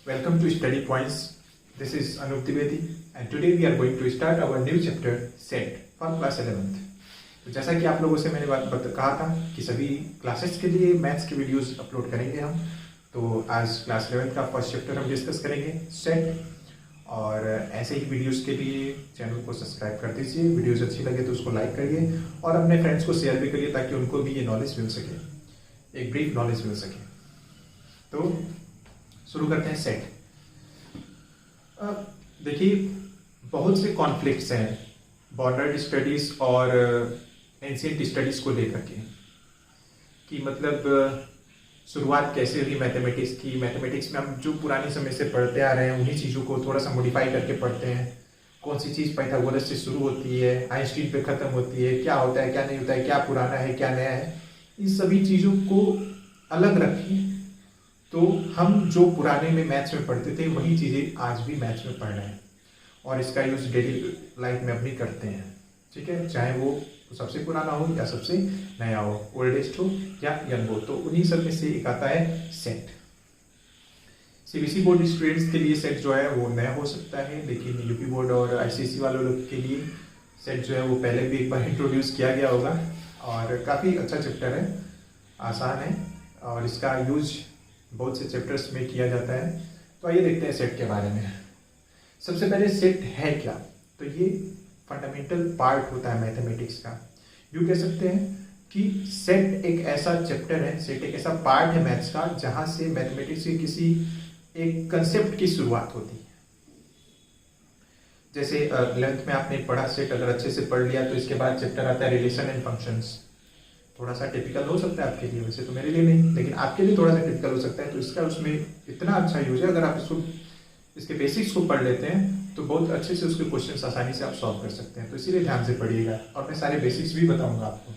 Welcome to Study Points. This is Anup Dwivedi and today we are going to start our new chapter set for class 11th. तो जैसा कि आप लोगों से मैंने कहा था कि सभी क्लासेस के लिए मैथ्स की वीडियोस अपलोड करेंगे हम। तो आज क्लास 11th का फर्स्ट चैप्टर हम डिस्कस करेंगे सेट। और ऐसे ही वीडियोस के लिए चैनल को सब्सक्राइब कर दीजिए, वीडियोस अच्छी लगे तो उसको लाइक करिए और अपने फ्रेंड्स को शेयर भी करिए ताकि उनको भी ये नॉलेज मिल सके, एक ब्रीफ नॉलेज मिल सके। तो शुरू करते हैं सेट। देखिए, बहुत से कॉन्फ्लिक्ट्स हैं बॉर्डर्ड स्टडीज और एंशिएंट स्टडीज को लेकर के कि मतलब शुरुआत कैसे हुई मैथमेटिक्स की। मैथमेटिक्स में हम जो पुराने समय से पढ़ते आ रहे हैं उन्हीं चीज़ों को थोड़ा सा मॉडिफाई करके पढ़ते हैं। कौन सी चीज़ पाइथागोरस से शुरू होती है, आइंस्टीन पे ख़त्म होती है, क्या होता है क्या नहीं होता है, क्या पुराना है क्या नया है, इन सभी चीज़ों को अलग रखें तो हम जो पुराने में मैथ्स में पढ़ते थे वही चीज़ें आज भी मैथ्स में पढ़ रहे हैं और इसका यूज़ डेली लाइफ में अपनी करते हैं। ठीक है, चाहे वो सबसे पुराना हो या सबसे नया हो, ओल्डेस्ट हो या यंग हो, तो उन्हीं सब में से एक आता है सेट। सीबीएसई बोर्ड स्टूडेंट्स के लिए सेट जो है वो नया हो सकता है, लेकिन यूपी बोर्ड और आईसीएसई वालों लोग के लिए सेट जो है वो पहले भी एक बार इंट्रोड्यूस किया गया होगा और काफ़ी अच्छा चैप्टर है, आसान है और इसका यूज बहुत से चैप्टर्स में किया जाता है। तो आइए देखते हैं सेट के बारे में। सबसे पहले सेट है क्या, तो ये फंडामेंटल पार्ट होता है मैथमेटिक्स का। यूँ कह सकते हैं कि सेट एक ऐसा चैप्टर है, सेट एक ऐसा पार्ट है मैथ्स का जहाँ से मैथमेटिक्स के किसी एक कंसेप्ट की शुरुआत होती है। जैसे 11th में आपने पढ़ा सेट, अगर अच्छे से पढ़ लिया तो इसके बाद चैप्टर आता है रिलेशन एंड फंक्शंस। थोड़ा सा टिपिकल हो सकता है आपके लिए, वैसे तो मेरे लिए नहीं, लेकिन आपके लिए थोड़ा सा टिपिकल हो सकता है। तो इसका उसमें इतना अच्छा यूज है, अगर आप इसके बेसिक्स को पढ़ लेते हैं तो बहुत अच्छे से उसके क्वेश्चंस आसानी से आप सॉल्व कर सकते हैं। तो इसीलिए ध्यान से पढ़िएगा और मैं सारे बेसिक्स भी बताऊंगा आपको।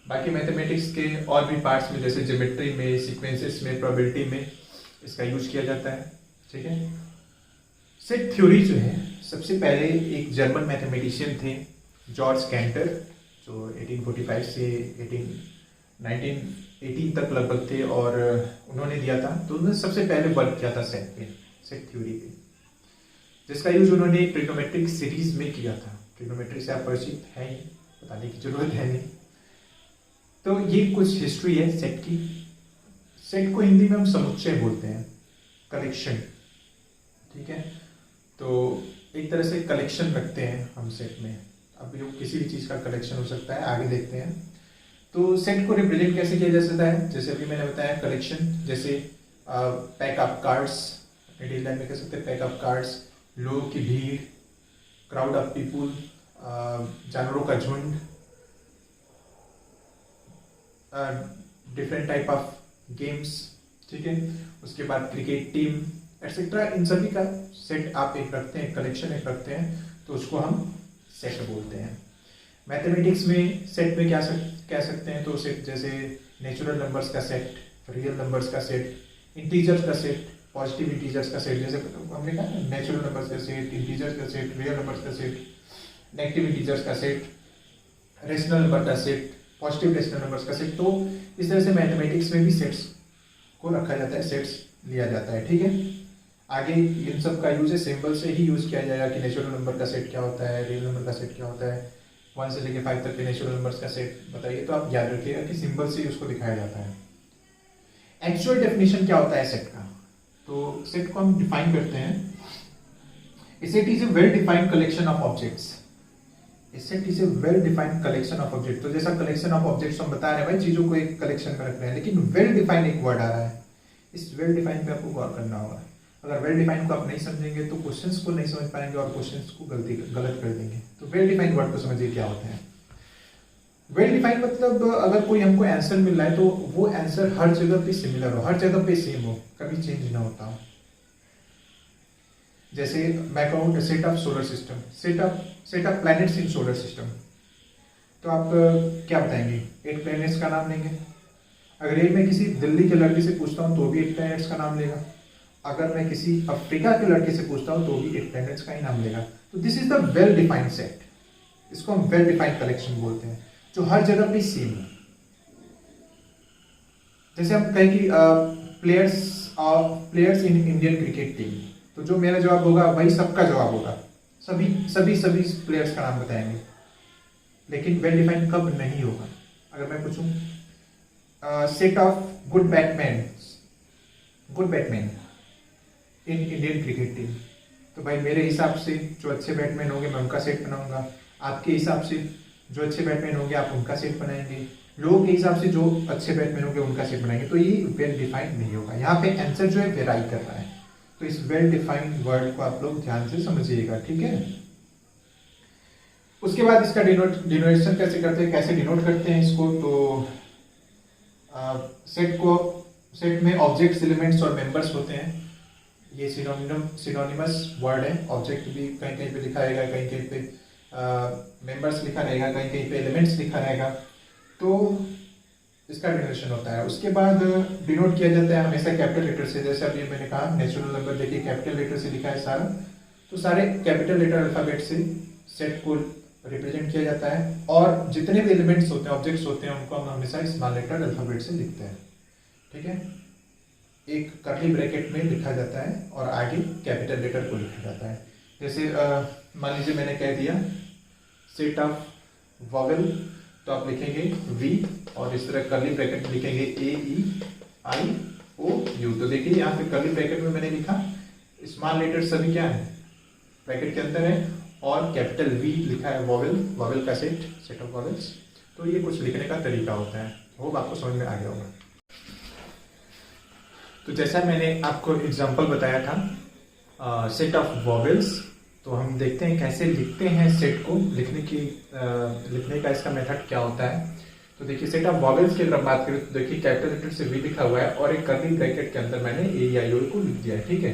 बाकी मैथमेटिक्स के और भी पार्ट्स में जैसे ज्योमेट्री में, सीक्वेंसेस में, प्रोबेबिलिटी में इसका यूज किया जाता है। ठीक है, सेट थ्योरी जो है, सबसे पहले एक जर्मन मैथमेटिशियन थे जॉर्ज कैंटर, जो 1845 से 1918 तक लगभग थे और उन्होंने दिया था। तो उन्होंने सबसे पहले वर्क किया था सेट पे, सेट थ्योरी पे, जिसका यूज उन्होंने ट्रिग्नोमेट्रिक सीरीज में किया था। ट्रिग्नोमेट्री से आप परिचित हैं ही, बताने की जरूरत है नहीं। तो ये कुछ हिस्ट्री है सेट की। सेट को हिंदी में हम समुच्चय बोलते हैं, कलेक्शन। ठीक है, तो एक तरह से कलेक्शन रखते हैं हम सेट में। अब जो किसी भी चीज़ का कलेक्शन हो सकता है, आगे देखते हैं। तो सेट को रिप्रेजेंट कैसे किया जा सकता है, जैसे अभी मैंने बताया कलेक्शन, जैसे पैक ऑफ कार्ड्स, अपने डेली लाइफ में कह सकते हैं पैक ऑफ कार्ड्स, लोगों की भीड़, क्राउड ऑफ पीपुल, जानवरों का झुंड, डिफरेंट टाइप ऑफ गेम्स। ठीक है, उसके बाद क्रिकेट टीम एक्सेट्रा, इन सभी का सेट आप एक रखते हैं, कलेक्शन एक रखते हैं, तो उसको हम सेट बोलते हैं। मैथमेटिक्स में सेट में क्या कह सकते हैं, तो सेट जैसे नेचुरल नंबर्स का सेट, रियल नंबर्स का सेट, इंटीजर्स का सेट, पॉजिटिव इंटीजर्स का सेट, जैसे हमने कहा नेचुरल नंबर्स का सेट, इंटीजर्स का सेट, रियल नंबर्स का सेट, नेगेटिव इंटीजर्स का सेट, रेशनल नंबर का सेट, पॉजिटिव रेशनल नंबर्स का सेट। तो इस तरह से मैथमेटिक्स में भी सेट्स को रखा जाता है, सेट्स लिया जाता है। ठीक है, आगे इन सब का यूज है सिंबल से ही यूज किया जाएगा कि नेचुरल नंबर का सेट क्या होता है, रियल नंबर का सेट क्या होता है, 1 से लेकर 5 तक के नेचुरल नंबर्स का सेट बताइए। तो आप याद रखिएगा कि सिंबल से ही उसको दिखाया जाता है। एक्चुअल डेफिनेशन क्या होता है सेट का, तो सेट को हम डिफाइन करते हैं, set is a well defined collection of objects. Set is a well defined collection of object. तो जैसा कलेक्शन ऑफ ऑब्जेक्ट्स हम बता रहे हैं भाई, चीजों को एक कलेक्शन में रख रहे हैं, लेकिन वेल डिफाइंड एक वर्ड आ रहा है, इस वेल डिफाइंड पे आपको गौर करना होगा। अगर वेल डिफाइंड को आप नहीं समझेंगे तो क्वेश्चंस को नहीं समझ पाएंगे और क्वेश्चंस को गलत कर देंगे। तो वेल डिफाइंड वर्ड को समझिए क्या होता है। वेल डिफाइंड मतलब अगर कोई हमको आंसर मिल रहा है तो वो आंसर हर जगह पे सिमिलर हो, हर जगह पे सेम हो, कभी चेंज ना होता हो। जैसे मैं कहूँ set of solar system, set of planets in solar system, तो आप क्या बताएंगे, 8 प्लैनेट्स का नाम लेंगे। अगर ये मैं किसी दिल्ली के लड़के से पूछता हूँ तो भी 8 प्लैनेट्स का नाम लेगा। अगर मैं किसी अफ्रीका के लड़के से पूछता हूँ तो भी 8 प्लैनेट्स का ही नाम लेगा। तो this is the well defined set, इसको हम वेल डिफाइंड कलेक्शन बोलते हैं, जो हर जगह पे सेम है। जैसे हम कहें कि players of players in Indian cricket team. तो जो मेरा जवाब होगा वही सबका जवाब होगा, सभी सभी सभी प्लेयर्स का नाम बताएंगे, लेकिन वेल डिफाइंड कब नहीं होगा। अगर मैं पूछूं set of good batsman in Indian cricket team, तो भाई मेरे हिसाब से जो अच्छे बैट्समैन होंगे मैं उनका सेट बनाऊंगा, आपके हिसाब से जो अच्छे बैट्समैन होंगे आप उनका सेट बनाएंगे, लोगों के हिसाब से जो अच्छे बैट्समैन होंगे उनका सेट बनाएंगे। तो ये वेल डिफाइंड नहीं होगा, यहाँ पे आंसर जो है वेराई कर रहा है। तो इस वेल डिफाइंड वर्ड को आप लोग ध्यान से समझिएगा, ठीक है। उसके बाद इसका डिनोटेशन कैसे करते हैं, कैसे डिनोट करते हैं इसको, तो सेट में ऑब्जेक्ट्स, एलिमेंट्स और मेंबर्स होते हैं। ये सिनोनिमस वर्ड है, ऑब्जेक्ट भी कहीं कहीं पे लिखा रहेगा, कहीं कहीं पे मेंबर्स लिखा रहेगा, कहीं कहीं पे एलिमेंट्स लिखा रहेगा, तो इसका डिनोटेशन होता है। उसके बाद डिनोट किया जाता है हमेशा कैपिटल लेटर से, जैसे अभी मैंने कहा नेचुरल नंबर देखिए कैपिटल लेटर से लिखा है सारा, तो सारे कैपिटल लेटर अल्फाबेट से सेट को रिप्रेजेंट किया जाता है, और जितने भी एलिमेंट्स होते हैं, ऑब्जेक्ट्स होते हैं, उनको हम हमेशा स्मॉल लेटर अल्फाबेट से लिखते हैं, ठीक है। एक कर्ली ब्रैकेट में लिखा जाता है और आगे कैपिटल लेटर को लिखा जाता है। जैसे मान लीजिए मैंने कह दिया सेट ऑफ वॉवेल, तो आप लिखेंगे वी और इस तरह कर्ली ब्रैकेट में लिखेंगे AEIOU। तो देखिए यहाँ पे कर्ली ब्रैकेट में मैंने लिखा स्मॉल लेटर सभी क्या है ब्रैकेट के अंदर है, और कैपिटल वी लिखा है वॉवेल का सेट ऑफ वॉवेल्स। तो ये कुछ लिखने का तरीका होता है, होप आपको समझ में आ गया होगा। तो जैसा मैंने आपको एग्जांपल बताया था सेट ऑफ वॉवेल्स, तो हम देखते हैं कैसे लिखते हैं सेट को, लिखने का इसका मेथड क्या होता है। तो देखिए सेट ऑफ वॉवेल्स की अगर हम बात करें तो देखिए कैपिटल लेटर से वी लिखा हुआ है और एक कर्ली ब्रैकेट के अंदर मैंने AEIOU को लिख दिया है, ठीक है।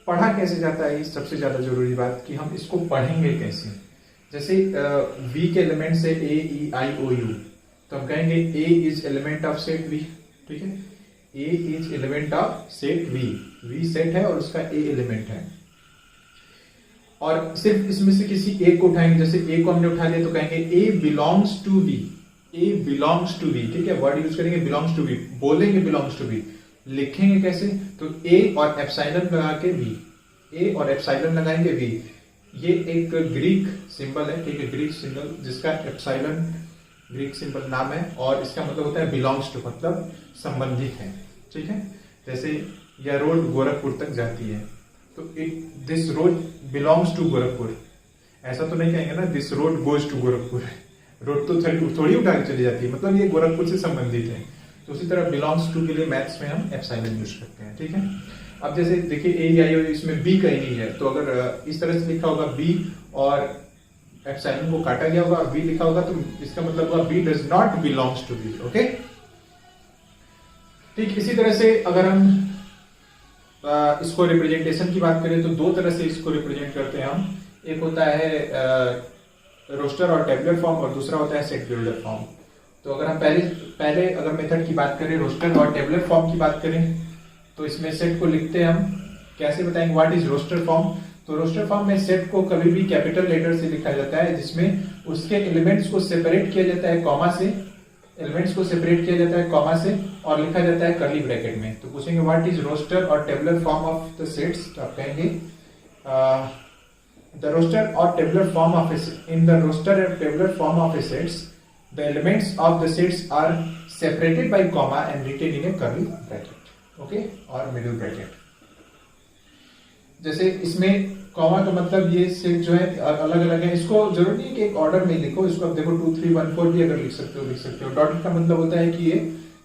पढ़ा कैसे जाता है, सबसे ज्यादा जरूरी बात कि हम इसको पढ़ेंगे कैसे। जैसे वी के एलिमेंट से AEIOU, तो हम कहेंगे A is element of set v, ठीक है। A is element of set v set है और उसका A एलिमेंट है, और सिर्फ इसमें से किसी एक को उठाएंगे। जैसे A को हमने उठा लिया तो कहेंगे A बिलोंग्स टू वी, ठीक है। वर्ड यूज करेंगे बिलोंग्स टू वी, बोलेंगे बिलोंग्स टू वी, लिखेंगे कैसे, तो A और एप्सिलॉन लगा के वी, A और एप्सिलॉन लगाएंगे वी। ये एक ग्रीक सिंबल है, ठीक है, ग्रीक सिंबल जिसका एप्सिलॉन ग्रीक सिंबल नाम है, और इसका मतलब होता है बिलोंग्स टू, मतलब संबंधित है, ठीक है। जैसे यह रोड गोरखपुर तक जाती है, तो this road belongs to Gorakhpur, ऐसा तो नहीं कहेंगे ना this road goes to Gorakhpur, road तो थोड़ी उठा के चली जाती है, मतलब ये गोरखपुर से संबंधित है। तो उसी तरह बिलोंग्स टू के लिए मैथ्स में हम एप्सिलॉन यूज करते हैं, ठीक है। अब जैसे देखिए AEIOU इसमें बी कहीं नहीं है, तो अगर इस तरह से लिखा होगा बी और एप्सिलॉन को काटा गया होगा, बी लिखा होगा, तो इसका मतलब होगा B does not belongs to B, okay. ठीक इसी तरह से अगर हम इसको रिप्रेजेंटेशन की बात करें तो दो तरह से इसको रिप्रेजेंट करते हैं हम। एक होता है रोस्टर और टेबुलर फॉर्म, और दूसरा होता है सेट बिल्डर फॉर्म। तो अगर हम पहले अगर मेथड की बात करें, रोस्टर और टेबुलर फॉर्म की बात करें, तो इसमें सेट को लिखते हैं हम कैसे, बताएंगे व्हाट इज रोस्टर फॉर्म। तो रोस्टर फॉर्म में सेट को कभी भी कैपिटल लेटर से लिखा जाता है, जिसमें उसके एलिमेंट्स को सेपरेट किया जाता है कॉमा से, और लिखा जाता है कर्ली ब्रैकेट में। तो पूछेंगे व्हाट इज रोस्टर और tabular form of the sets, तो आप कहेंगे द रोस्टर और tabular form of in the roster और tabular form of a sets the elements of the sets are separated by comma and written in a curly bracket, okay, और middle bracket. जैसे इसमें comma का मतलब ये set जो है अलग अलग है, इसको जरूरी नहीं है कि एक ऑर्डर में लिखो, इसको आप देखो 2 3 1 4 भी अगर लिख सकते हो। डॉट का मतलब होता है कि ये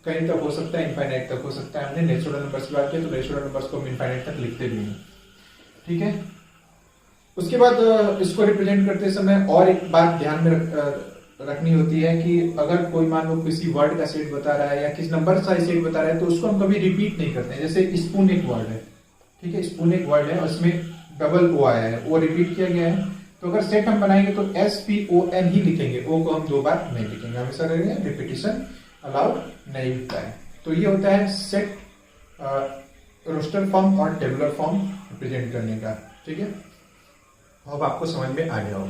कहीं तक हो सकता है, इनफाइनाइट तक हो सकता है। हमने नेचुरल नंबर्स की बात की, तो नेचुरल नंबर्स को हम इनफाइनाइट तक लिखते भी नहीं, ठीक है। उसके बाद इसको रिप्रेजेंट करते समय और एक बात ध्यान में रखनी होती है कि अगर कोई मान लो किसी वर्ड का सेट बता रहा है या किस नंबर का सेट बता रहा है, तो उसको हम कभी रिपीट नहीं करते हैं। जैसे स्पून एक वर्ड है, ठीक है, स्पून एक वर्ड है और इसमें डबल ओ आया है, वो रिपीट किया गया है, तो अगर सेट हम बनाएंगे तो SPON ही लिखेंगे, ओ को हम 2 बार नहीं लिखेंगे, हमेशा करेंगे, रिपीटिशन अलाउड नहीं होता है। तो ये होता है सेट रोस्टर फॉर्म और टेबुलर फॉर्म रिप्रेजेंट करने का, ठीक है। अब आपको समझ में आ गया होगा।